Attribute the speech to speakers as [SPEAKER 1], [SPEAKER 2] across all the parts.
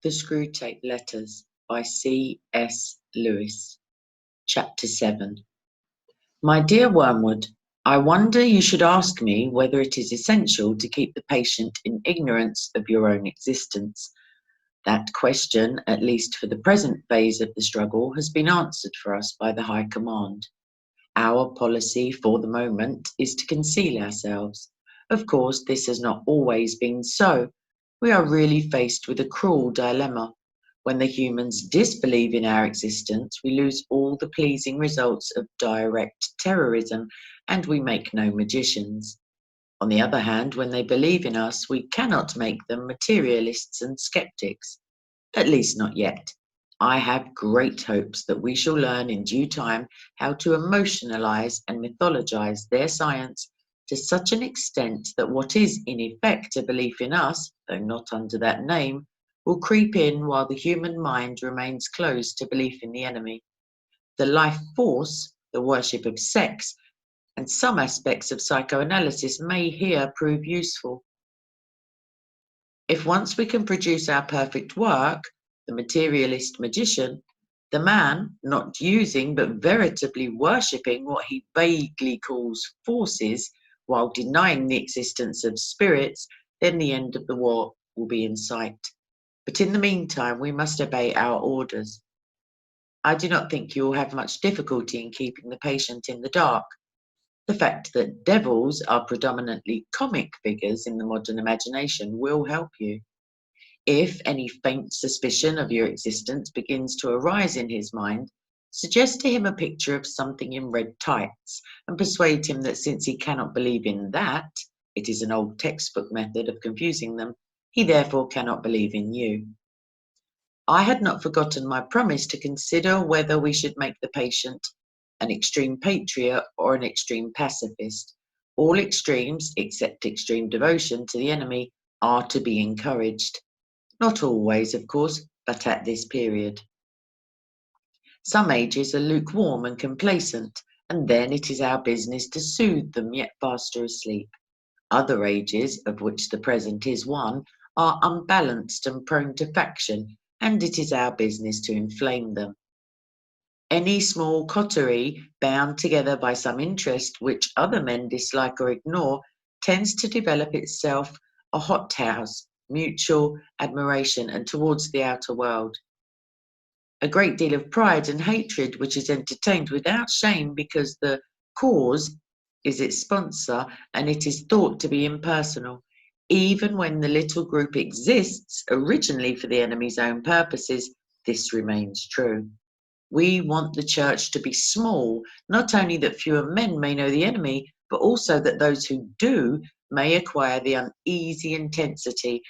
[SPEAKER 1] The Screwtape Letters by C.S. Lewis. Chapter 7. My dear Wormwood, I wonder you should ask me whether it is essential to keep the patient in ignorance of your own existence. That question, at least for the present phase of the struggle, has been answered for us by the High Command. Our policy for the moment is to conceal ourselves. Of course, this has not always been so. We are really faced with a cruel dilemma. When the humans disbelieve in our existence, we lose all the pleasing results of direct terrorism, and we make no magicians. On the other hand, when they believe in us, we cannot make them materialists and skeptics. At least not yet. I have great hopes that we shall learn in due time how to emotionalize and mythologize their science to such an extent that what is in effect a belief in us, though not under that name, will creep in while the human mind remains closed to belief in the enemy. The life force, the worship of sex, and some aspects of psychoanalysis may here prove useful. If once we can produce our perfect work, the materialist magician, the man not using but veritably worshipping what he vaguely calls forces while denying the existence of spirits, then the end of the war will be in sight. But in the meantime, we must obey our orders. I do not think you will have much difficulty in keeping the patient in the dark. The fact that devils are predominantly comic figures in the modern imagination will help you. If any faint suspicion of your existence begins to arise in his mind, suggest to him a picture of something in red tights and persuade him that since he cannot believe in that, it is an old textbook method of confusing them, he therefore cannot believe in you. I had not forgotten my promise to consider whether we should make the patient an extreme patriot or an extreme pacifist. All extremes, except extreme devotion to the enemy, are to be encouraged. Not always, of course, but at this period. Some ages are lukewarm and complacent, and then it is our business to soothe them yet faster asleep. Other ages, of which the present is one, are unbalanced and prone to faction, and it is our business to inflame them. Any small coterie, bound together by some interest which other men dislike or ignore, tends to develop itself a hothouse, mutual admiration, and towards the outer world. A great deal of pride and hatred which is entertained without shame because the cause is its sponsor and it is thought to be impersonal. Even when the little group exists originally for the enemy's own purposes, this remains true. We want the church to be small, not only that fewer men may know the enemy, but also that those who do may acquire the uneasy intensity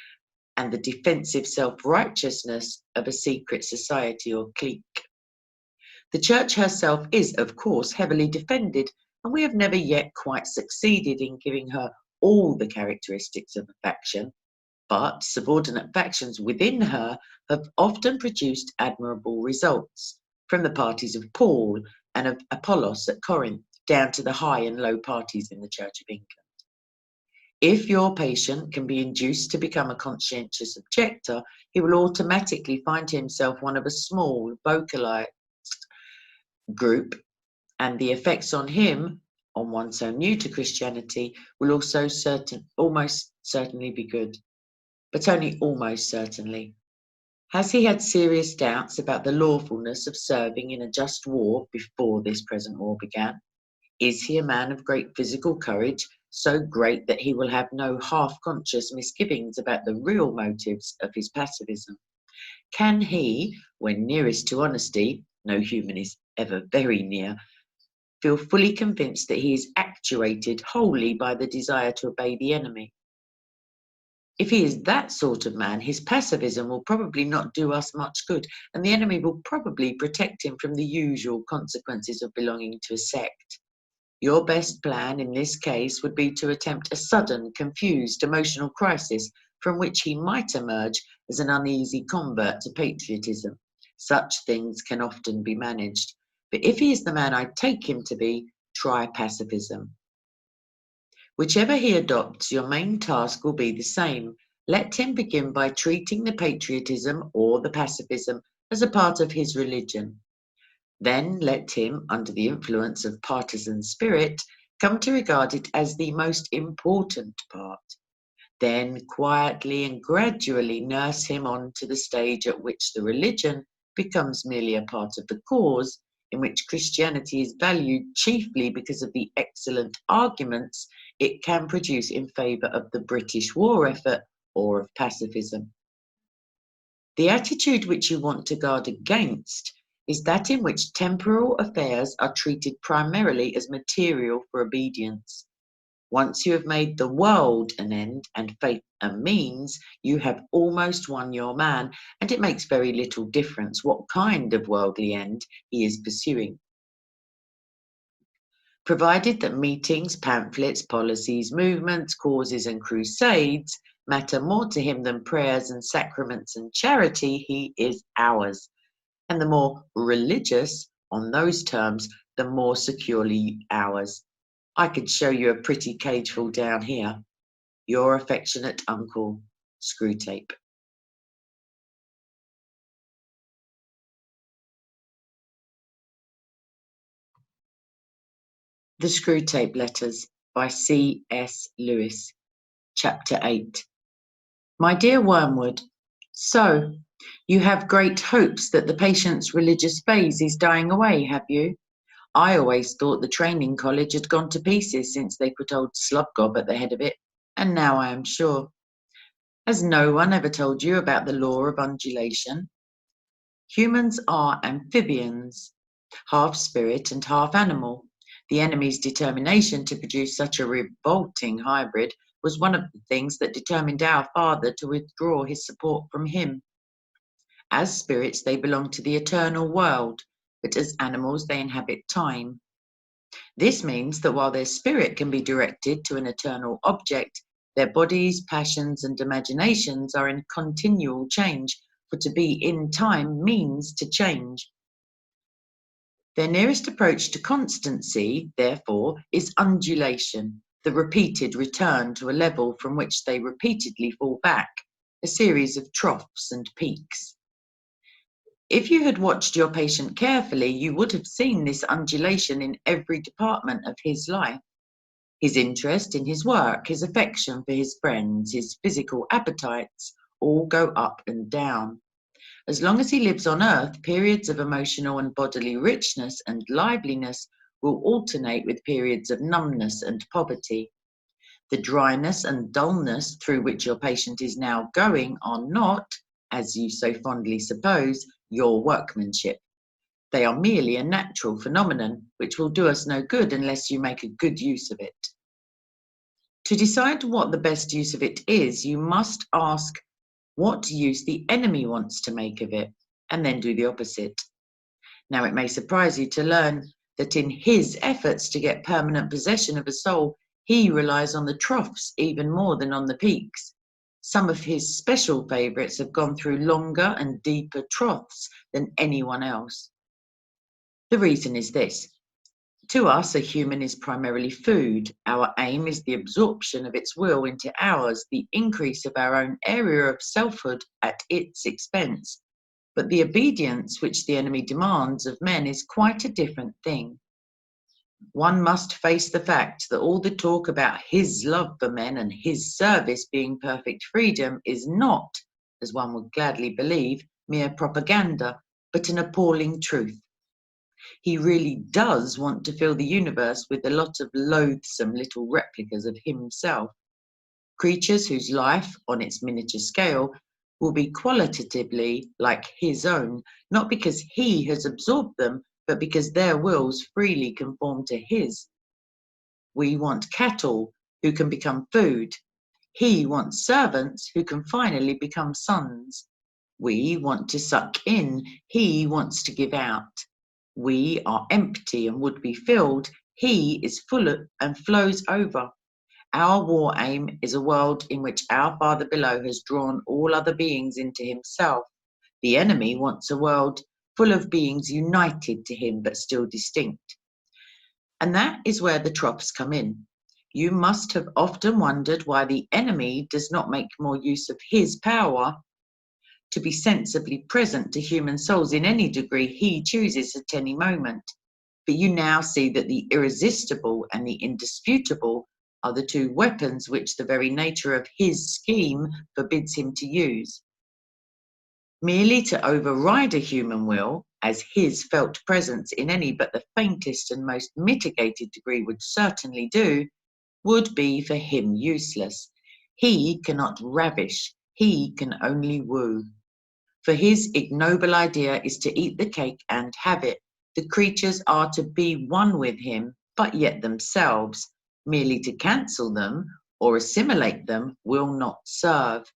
[SPEAKER 1] and the defensive self-righteousness of a secret society or clique. The church herself is, of course, heavily defended, and we have never yet quite succeeded in giving her all the characteristics of a faction, but subordinate factions within her have often produced admirable results, from the parties of Paul and of Apollos at Corinth down to the high and low parties in the Church of England. If your patient can be induced to become a conscientious objector, he will automatically find himself one of a small, vocalized group, and the effects on him, on one so new to Christianity, will also almost certainly be good, but only almost certainly. Has he had serious doubts about the lawfulness of serving in a just war before this present war began? Is he a man of great physical courage, so great that he will have no half-conscious misgivings about the real motives of his pacifism? Can he, when nearest to honesty, no human is ever very near, feel fully convinced that he is actuated wholly by the desire to obey the enemy? If he is that sort of man, his pacifism will probably not do us much good, and the enemy will probably protect him from the usual consequences of belonging to a sect. Your best plan in this case would be to attempt a sudden, confused, emotional crisis from which he might emerge as an uneasy convert to patriotism. Such things can often be managed. But if he is the man I take him to be, try pacifism. Whichever he adopts, your main task will be the same, Let him begin by treating the patriotism or the pacifism as a part of his religion. Then let him, under the influence of partisan spirit, come to regard it as the most important part. Then quietly and gradually nurse him on to the stage at which the religion becomes merely a part of the cause, in which Christianity is valued chiefly because of the excellent arguments it can produce in favour of the British war effort or of pacifism. The attitude which you want to guard against is that in which temporal affairs are treated primarily as material for obedience. Once you have made the world an end and faith a means, you have almost won your man, and it makes very little difference what kind of worldly end he is pursuing. Provided that meetings, pamphlets, policies, movements, causes, and crusades matter more to him than prayers and sacraments and charity, he is ours. And the more religious, on those terms, the more securely ours. I could show you a pretty cageful down here. Your affectionate uncle, Screwtape. The Screwtape Letters by C.S. Lewis. Chapter 8. My dear Wormwood, so, you have great hopes that the patient's religious phase is dying away, have you? I always thought the training college had gone to pieces since they put old Slubgob at the head of it, and now I am sure. Has no one ever told you about the law of undulation? Humans are amphibians, half spirit and half animal. The enemy's determination to produce such a revolting hybrid was one of the things that determined our father to withdraw his support from him. As spirits, they belong to the eternal world, but as animals, they inhabit time. This means that while their spirit can be directed to an eternal object, their bodies, passions, and imaginations are in continual change, for to be in time means to change. Their nearest approach to constancy, therefore, is undulation, the repeated return to a level from which they repeatedly fall back, a series of troughs and peaks. If you had watched your patient carefully, you would have seen this undulation in every department of his life. His interest in his work, his affection for his friends, his physical appetites, all go up and down. As long as he lives on earth, periods of emotional and bodily richness and liveliness will alternate with periods of numbness and poverty. The dryness and dullness through which your patient is now going are not, as you so fondly suppose, your workmanship. They are merely a natural phenomenon, which will do us no good unless you make a good use of it. To decide what the best use of it is, you must ask what use the enemy wants to make of it, and then do the opposite. Now, it may surprise you to learn that in his efforts to get permanent possession of a soul, he relies on the troughs even more than on the peaks. Some of his special favourites have gone through longer and deeper troughs than anyone else. The reason is this. To us, a human is primarily food. Our aim is the absorption of its will into ours, the increase of our own area of selfhood at its expense. But the obedience which the enemy demands of men is quite a different thing. One must face the fact that all the talk about his love for men and his service being perfect freedom is not, as one would gladly believe, mere propaganda, but an appalling truth. He really does want to fill the universe with a lot of loathsome little replicas of himself. Creatures whose life, on its miniature scale, will be qualitatively like his own, not because he has absorbed them, but because their wills freely conform to his. We want cattle who can become food. He wants servants who can finally become sons. We want to suck in. He wants to give out. We are empty and would be filled. He is full and flows over. Our war aim is a world in which our Father below has drawn all other beings into himself. The enemy wants a world full of beings united to him but still distinct. And that is where the troughs come in. You must have often wondered why the enemy does not make more use of his power to be sensibly present to human souls in any degree he chooses at any moment. But you now see that the irresistible and the indisputable are the two weapons which the very nature of his scheme forbids him to use. Merely to override a human will, as his felt presence in any but the faintest and most mitigated degree would certainly do, would be for him useless. He cannot ravish, he can only woo. For his ignoble idea is to eat the cake and have it. The creatures are to be one with him, but yet themselves. Merely to cancel them or assimilate them will not serve.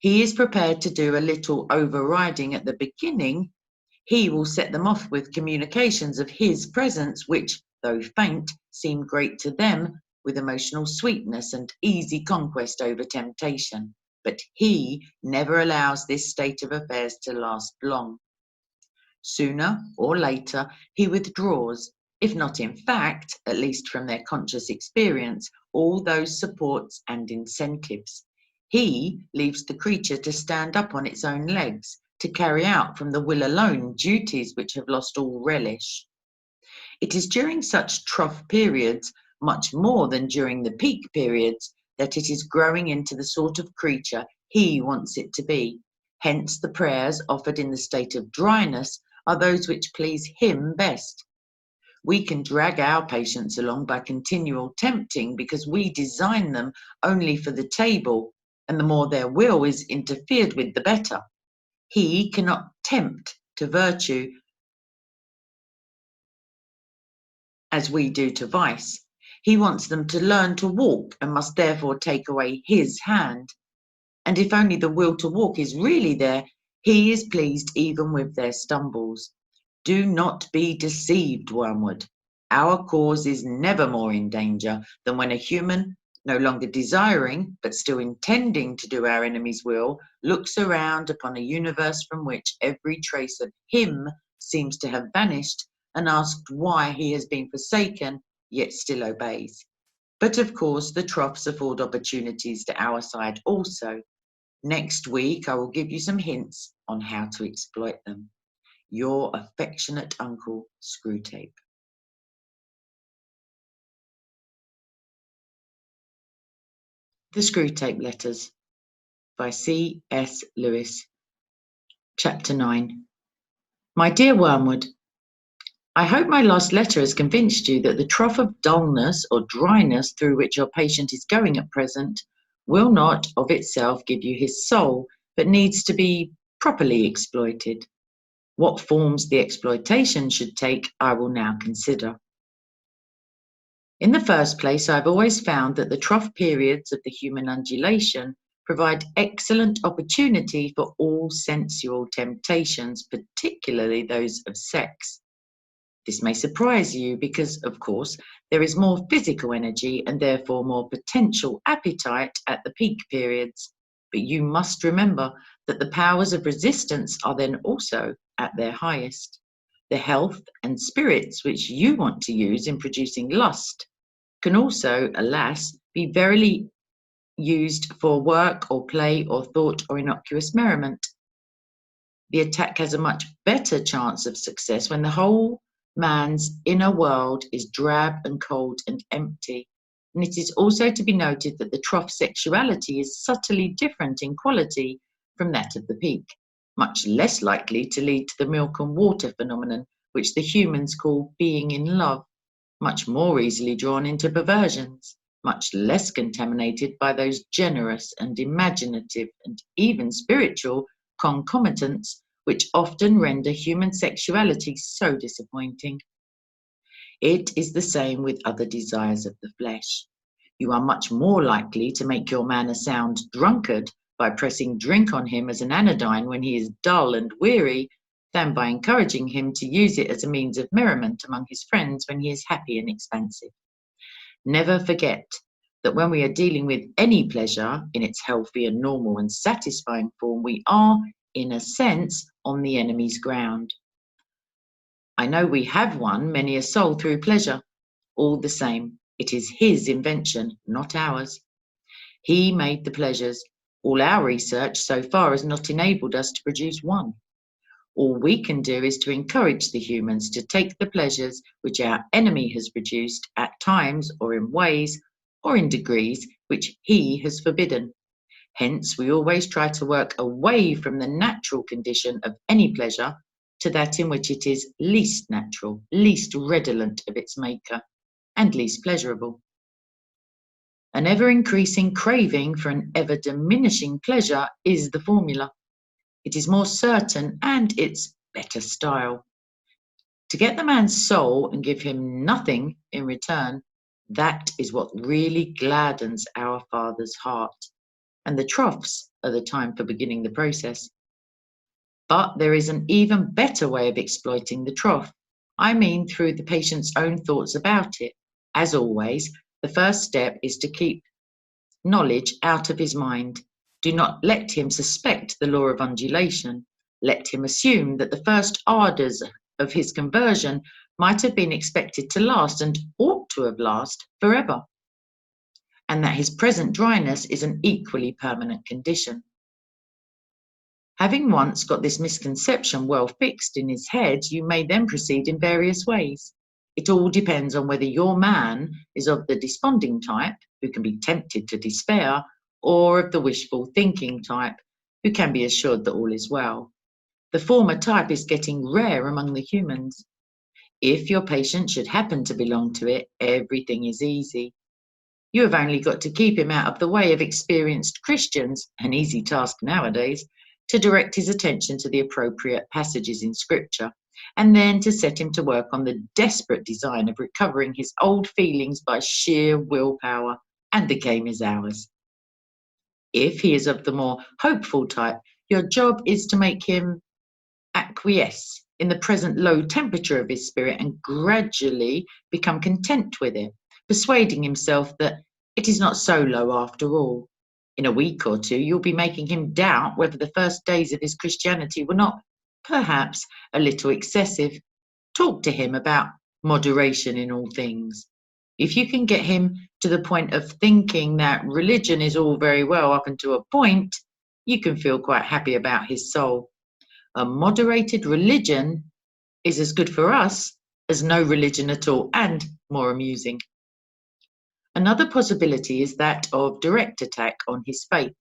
[SPEAKER 1] He is prepared to do a little overriding at the beginning. He will set them off with communications of his presence, which, though faint, seem great to them, with emotional sweetness and easy conquest over temptation. But he never allows this state of affairs to last long. Sooner or later, he withdraws, if not in fact, at least from their conscious experience, all those supports and incentives. He leaves the creature to stand up on its own legs, to carry out from the will alone duties which have lost all relish. It is during such trough periods, much more than during the peak periods, that it is growing into the sort of creature he wants it to be. Hence the prayers offered in the state of dryness are those which please him best. We can drag our patients along by continual tempting because we design them only for the table, and the more their will is interfered with, the better. He cannot tempt to virtue as we do to vice. He wants them to learn to walk and must therefore take away his hand. And if only the will to walk is really there, he is pleased even with their stumbles. Do not be deceived, Wormwood. Our cause is never more in danger than when a human, no longer desiring, but still intending to do our enemy's will, looks around upon a universe from which every trace of him seems to have vanished, and asked why he has been forsaken, yet still obeys. But of course, the troughs afford opportunities to our side also. Next week, I will give you some hints on how to exploit them. Your affectionate uncle, Screwtape. The Screwtape Letters by C.S. Lewis. Chapter 9. My dear Wormwood, I hope my last letter has convinced you that the trough of dullness or dryness through which your patient is going at present will not of itself give you his soul, but needs to be properly exploited. What forms the exploitation should take, I will now consider. In the first place, I've always found that the trough periods of the human undulation provide excellent opportunity for all sensual temptations, particularly those of sex. This may surprise you because, of course, there is more physical energy and therefore more potential appetite at the peak periods. But you must remember that the powers of resistance are then also at their highest. The health and spirits which you want to use in producing lust can also, alas, be verily used for work or play or thought or innocuous merriment. The attack has a much better chance of success when the whole man's inner world is drab and cold and empty. And it is also to be noted that the trough sexuality is subtly different in quality from that of the peak, much less likely to lead to the milk and water phenomenon, which the humans call being in love, much more easily drawn into perversions, much less contaminated by those generous and imaginative and even spiritual concomitants which often render human sexuality so disappointing. It is the same with other desires of the flesh. You are much more likely to make your man a sound drunkard by pressing drink on him as an anodyne when he is dull and weary, than by encouraging him to use it as a means of merriment among his friends when he is happy and expansive. Never forget that when we are dealing with any pleasure in its healthy and normal and satisfying form, we are, in a sense, on the enemy's ground. I know we have won many a soul through pleasure. All the same, It is his invention, not ours. He made the pleasures. All our research so far has not enabled us to produce one. All we can do is to encourage the humans to take the pleasures which our enemy has produced at times or in ways or in degrees which he has forbidden. Hence, we always try to work away from the natural condition of any pleasure to that in which it is least natural, least redolent of its maker, and least pleasurable. An ever-increasing craving for an ever-diminishing pleasure is the formula. It is more certain and it's better style. To get the man's soul and give him nothing in return, that is what really gladdens our Father's heart. And the troughs are the time for beginning the process. But there is an even better way of exploiting the trough. I mean through the patient's own thoughts about it. As always, the first step is to keep knowledge out of his mind. Do not let him suspect the law of undulation. Let him assume that the first ardours of his conversion might have been expected to last and ought to have lasted forever, and that his present dryness is an equally permanent condition. Having once got this misconception well fixed in his head, you may then proceed in various ways. It all depends on whether your man is of the desponding type, who can be tempted to despair, or of the wishful thinking type, who can be assured that all is well. The former type is getting rare among the humans. If your patient should happen to belong to it, everything is easy. You have only got to keep him out of the way of experienced Christians, an easy task nowadays, to direct his attention to the appropriate passages in Scripture, and then to set him to work on the desperate design of recovering his old feelings by sheer willpower, and the game is ours. If he is of the more hopeful type, your job is to make him acquiesce in the present low temperature of his spirit and gradually become content with it, persuading himself that it is not so low after all. In a week or two, you'll be making him doubt whether the first days of his Christianity were not, perhaps, a little excessive. Talk to him about moderation in all things. If you can get him to the point of thinking that religion is all very well up until a point, you can feel quite happy about his soul. A moderated religion is as good for us as no religion at all, and more amusing. Another possibility is that of direct attack on his faith.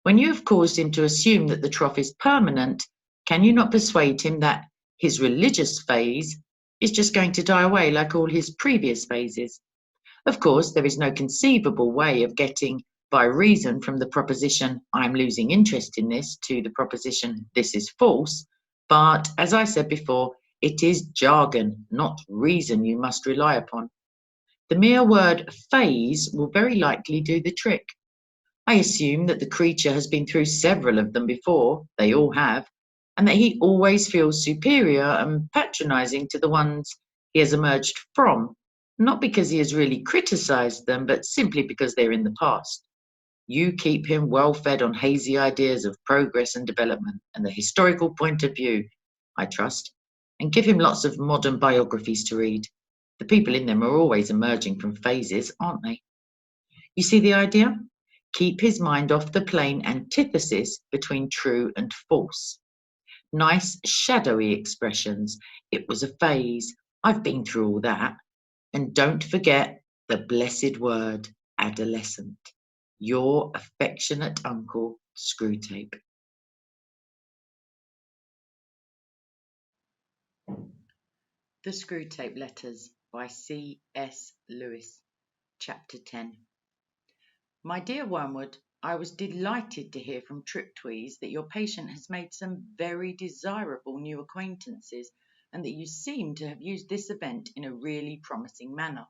[SPEAKER 1] When you have caused him to assume that the trough is permanent, can you not persuade him that his religious phase is just going to die away like all his previous phases? Of course, there is no conceivable way of getting by reason from the proposition, I'm losing interest in this, to the proposition, this is false. But as I said before, it is jargon, not reason, you must rely upon. The mere word phase will very likely do the trick. I assume that the creature has been through several of them before, they all have, and that he always feels superior and patronizing to the ones he has emerged from, not because he has really criticized them, but simply because they're in the past. You keep him well fed on hazy ideas of progress and development and the historical point of view, I trust, and give him lots of modern biographies to read. The people in them are always emerging from phases, aren't they? You see the idea? Keep his mind off the plain antithesis between true and false. Nice shadowy expressions. It was a phase. I've been through all that. And don't forget the blessed word, adolescent. Your affectionate uncle, Screwtape. The Screwtape Letters by C.S. Lewis, Chapter 10. My dear Wormwood, I was delighted to hear from Triptweeze that your patient has made some very desirable new acquaintances and that you seem to have used this event in a really promising manner.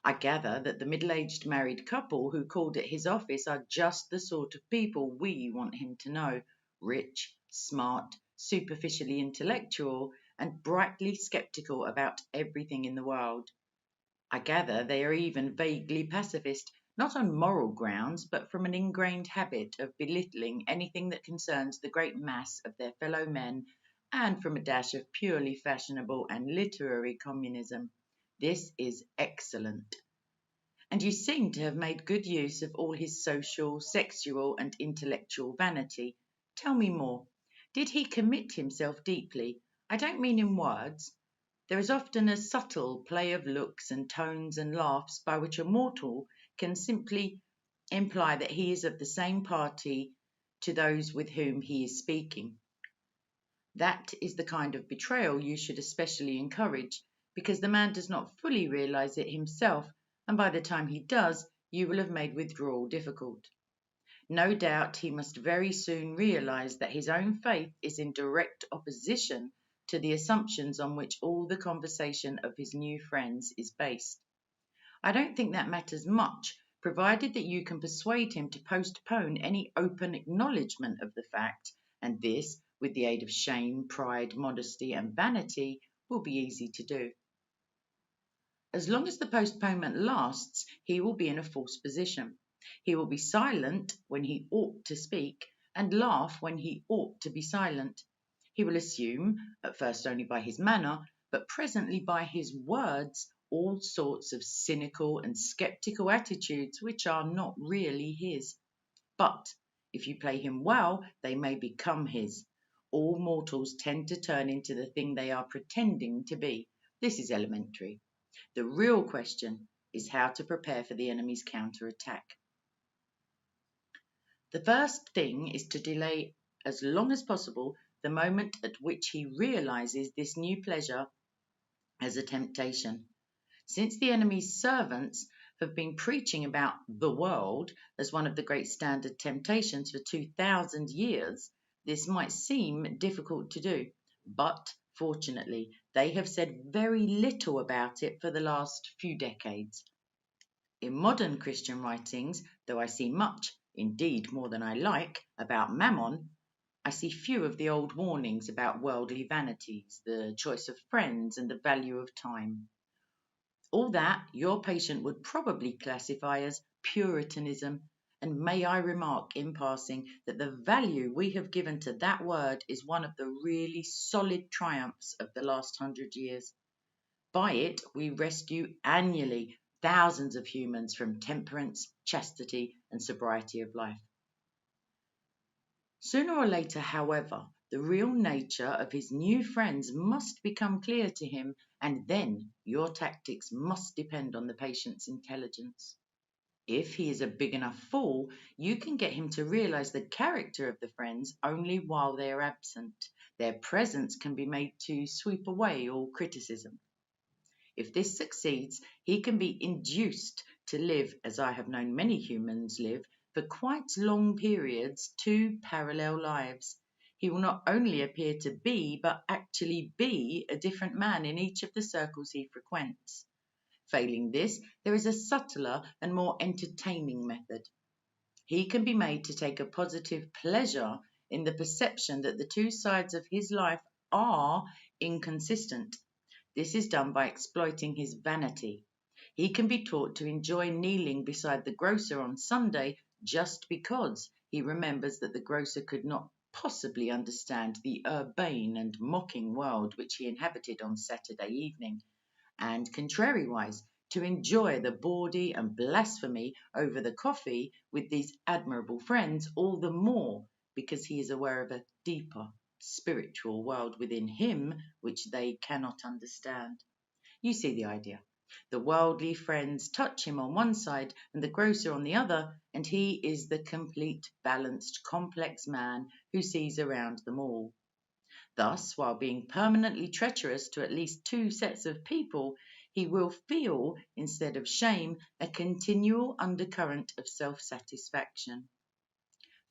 [SPEAKER 1] I gather that the middle-aged married couple who called at his office are just the sort of people we want him to know: rich, smart, superficially intellectual, and brightly sceptical about everything in the world. I gather they are even vaguely pacifist, not on moral grounds, but from an ingrained habit of belittling anything that concerns the great mass of their fellow men, and from a dash of purely fashionable and literary communism. This is excellent. And you seem to have made good use of all his social, sexual, and intellectual vanity. Tell me more. Did he commit himself deeply? I don't mean in words. There is often a subtle play of looks and tones and laughs by which a mortal can simply imply that he is of the same party to those with whom he is speaking. That is the kind of betrayal you should especially encourage, because the man does not fully realize it himself, and by the time he does, you will have made withdrawal difficult. No doubt he must very soon realize that his own faith is in direct opposition to the assumptions on which all the conversation of his new friends is based. I don't think that matters much, provided that you can persuade him to postpone any open acknowledgement of the fact, and this, with the aid of shame, pride, modesty, and vanity, will be easy to do. As long as the postponement lasts, he will be in a false position. He will be silent when he ought to speak, and laugh when he ought to be silent. He will assume, at first only by his manner, but presently by his words, all sorts of cynical and sceptical attitudes which are not really his. But if you play him well, they may become his. All mortals tend to turn into the thing they are pretending to be. This is elementary. The real question is how to prepare for the enemy's counterattack. The first thing is to delay as long as possible the moment at which he realizes this new pleasure as a temptation. Since the enemy's servants have been preaching about the world as one of the great standard temptations for 2,000 years, this might seem difficult to do, but fortunately, they have said very little about it for the last few decades. In modern Christian writings, though I see much, indeed more than I like, about mammon, I see few of the old warnings about worldly vanities, the choice of friends, and the value of time. All that your patient would probably classify as Puritanism, and may I remark in passing that the value we have given to that word is one of the really solid triumphs of the last 100 years. By it we rescue annually thousands of humans from temperance, chastity, and sobriety of life. Sooner or later, however, the real nature of his new friends must become clear to him, and then your tactics must depend on the patient's intelligence. If he is a big enough fool, you can get him to realize the character of the friends only while they are absent. Their presence can be made to sweep away all criticism. If this succeeds, he can be induced to live, as I have known many humans live, for quite long periods, two parallel lives. He will not only appear to be, but actually be a different man in each of the circles he frequents. Failing this, there is a subtler and more entertaining method. He can be made to take a positive pleasure in the perception that the two sides of his life are inconsistent. This is done by exploiting his vanity. He can be taught to enjoy kneeling beside the grocer on Sunday just because he remembers that the grocer could not possibly understand the urbane and mocking world which he inhabited on Saturday evening, and contrariwise, to enjoy the bawdy and blasphemy over the coffee with these admirable friends all the more because he is aware of a deeper spiritual world within him which they cannot understand. You see the idea. The worldly friends touch him on one side and the grocer on the other, and he is the complete, balanced, complex man who sees around them all. Thus, while being permanently treacherous to at least two sets of people, he will feel, instead of shame, a continual undercurrent of self-satisfaction.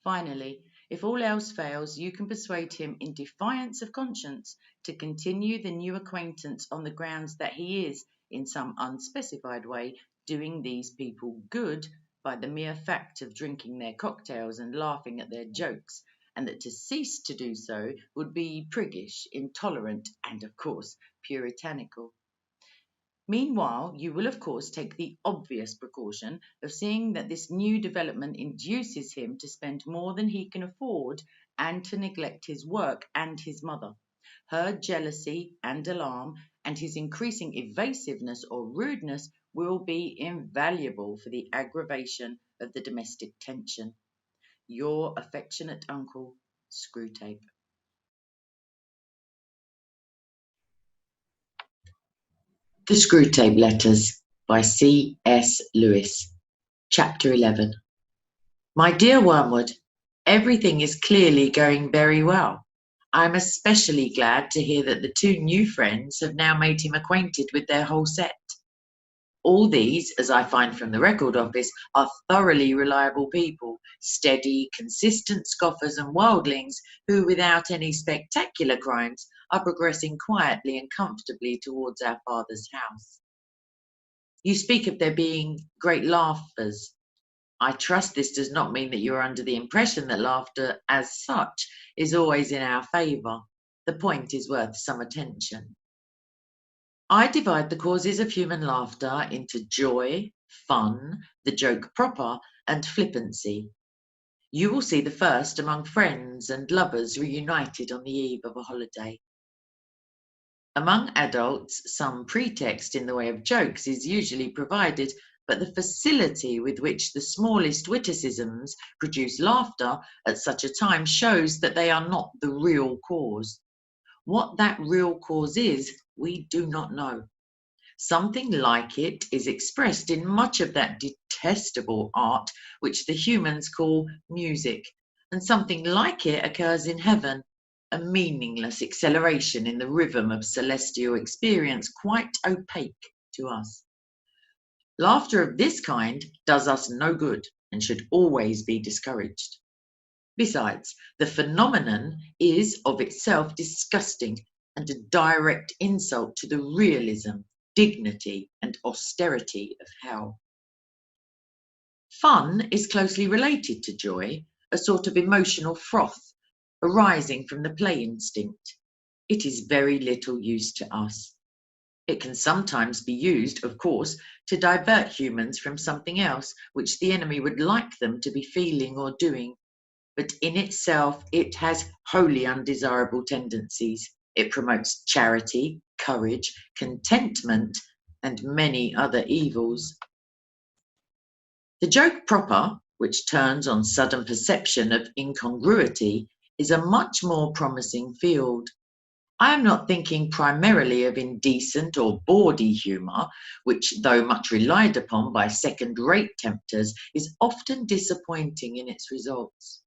[SPEAKER 1] Finally, if all else fails, you can persuade him in defiance of conscience to continue the new acquaintance on the grounds that he is, in some unspecified way, doing these people good by the mere fact of drinking their cocktails and laughing at their jokes, and that to cease to do so would be priggish, intolerant, and, of course, puritanical. Meanwhile, you will of course take the obvious precaution of seeing that this new development induces him to spend more than he can afford and to neglect his work and his mother. Her jealousy and alarm and his increasing evasiveness or rudeness will be invaluable for the aggravation of the domestic tension. Your affectionate uncle, Screwtape. The Screwtape Letters by C.S. Lewis. Chapter 11. My dear Wormwood, everything is clearly going very well. I'm especially glad to hear that the two new friends have now made him acquainted with their whole set. All these, as I find from the record office, are thoroughly reliable people, steady, consistent scoffers and worldlings who, without any spectacular crimes, are progressing quietly and comfortably towards our Father's house. You speak of there being great laughers. I trust this does not mean that you are under the impression that laughter as such is always in our favour. The point is worth some attention. I divide the causes of human laughter into joy, fun, the joke proper, and flippancy. You will see the first among friends and lovers reunited on the eve of a holiday. Among adults, some pretext in the way of jokes is usually provided, but the facility with which the smallest witticisms produce laughter at such a time shows that they are not the real cause. What that real cause is, we do not know. Something like it is expressed in much of that detestable art which the humans call music, and something like it occurs in heaven, a meaningless acceleration in the rhythm of celestial experience quite opaque to us. Laughter of this kind does us no good and should always be discouraged. Besides, the phenomenon is of itself disgusting and a direct insult to the realism, dignity, and austerity of hell. Fun is closely related to joy, a sort of emotional froth arising from the play instinct. It is very little use to us. It can sometimes be used, of course, to divert humans from something else which the enemy would like them to be feeling or doing. But in itself, it has wholly undesirable tendencies. It promotes charity, courage, contentment, and many other evils. The joke proper, which turns on sudden perception of incongruity, is a much more promising field. I am not thinking primarily of indecent or bawdy humour, which, though much relied upon by second-rate tempters, is often disappointing in its results.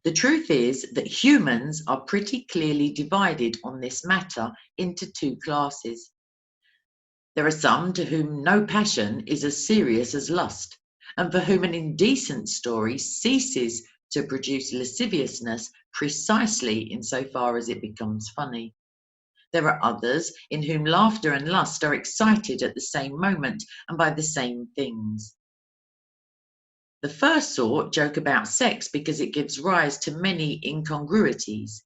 [SPEAKER 1] The truth is that humans are pretty clearly divided on this matter into two classes. There are some to whom no passion is as serious as lust, and for whom an indecent story ceases to produce lasciviousness precisely insofar as it becomes funny. There are others in whom laughter and lust are excited at the same moment and by the same things. The first sort joke about sex because it gives rise to many incongruities.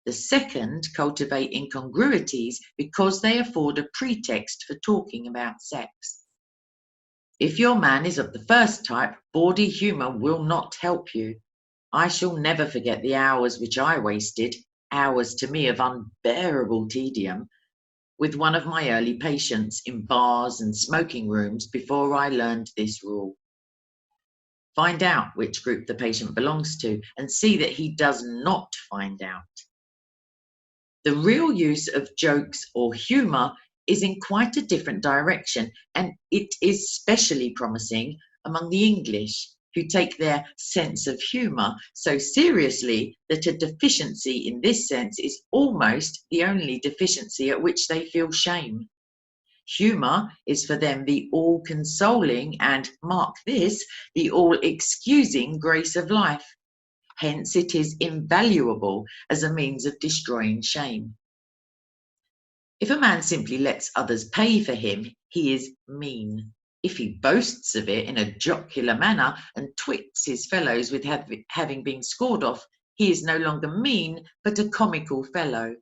[SPEAKER 1] The second cultivate incongruities because they afford a pretext for talking about sex. If your man is of the first type, bawdy humour will not help you. I shall never forget the hours which I wasted, hours to me of unbearable tedium, with one of my early patients in bars and smoking rooms before I learned this rule. Find out which group the patient belongs to and see that he does not find out. The real use of jokes or humour is in quite a different direction, and it is specially promising among the English, who take their sense of humour so seriously that a deficiency in this sense is almost the only deficiency at which they feel shame. Humour is for them the all-consoling and, mark this, the all-excusing grace of life. Hence it is invaluable as a means of destroying shame. If a man simply lets others pay for him, he is mean. If he boasts of it in a jocular manner and twits his fellows with having been scored off, he is no longer mean, but a comical fellow.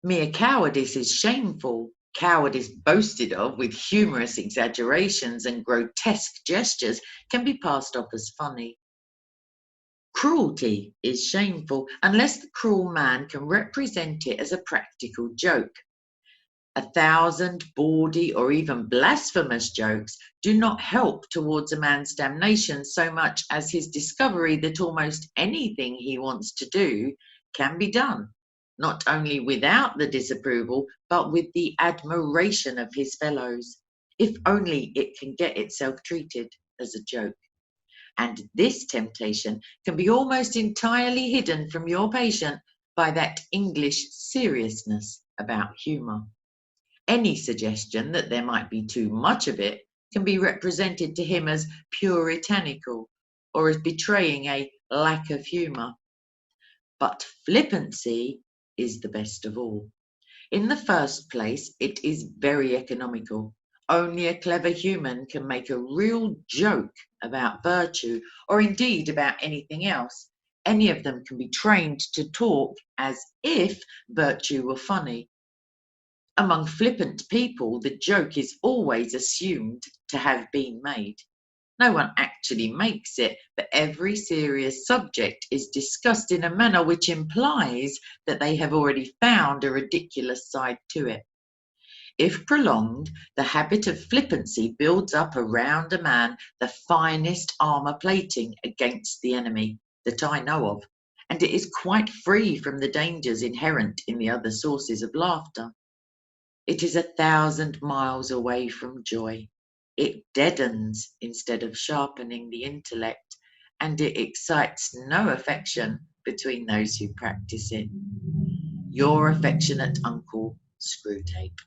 [SPEAKER 1] Mere cowardice is shameful. Cowardice boasted of with humorous exaggerations and grotesque gestures can be passed off as funny. Cruelty is shameful unless the cruel man can represent it as a practical joke. 1,000 bawdy or even blasphemous jokes do not help towards a man's damnation so much as his discovery that almost anything he wants to do can be done, not only without the disapproval, but with the admiration of his fellows, if only it can get itself treated as a joke. And this temptation can be almost entirely hidden from your patient by that English seriousness about humour. Any suggestion that there might be too much of it can be represented to him as puritanical or as betraying a lack of humour. But flippancy is the best of all. In the first place, it is very economical. Only a clever human can make a real joke about virtue, or indeed about anything else. Any of them can be trained to talk as if virtue were funny. Among flippant people, the joke is always assumed to have been made. No one actually makes it, but every serious subject is discussed in a manner which implies that they have already found a ridiculous side to it. If prolonged, the habit of flippancy builds up around a man the finest armour plating against the enemy that I know of, and it is quite free from the dangers inherent in the other sources of laughter. It is 1,000 miles away from joy. It deadens instead of sharpening the intellect, and it excites no affection between those who practice it. Your affectionate uncle, Screwtape.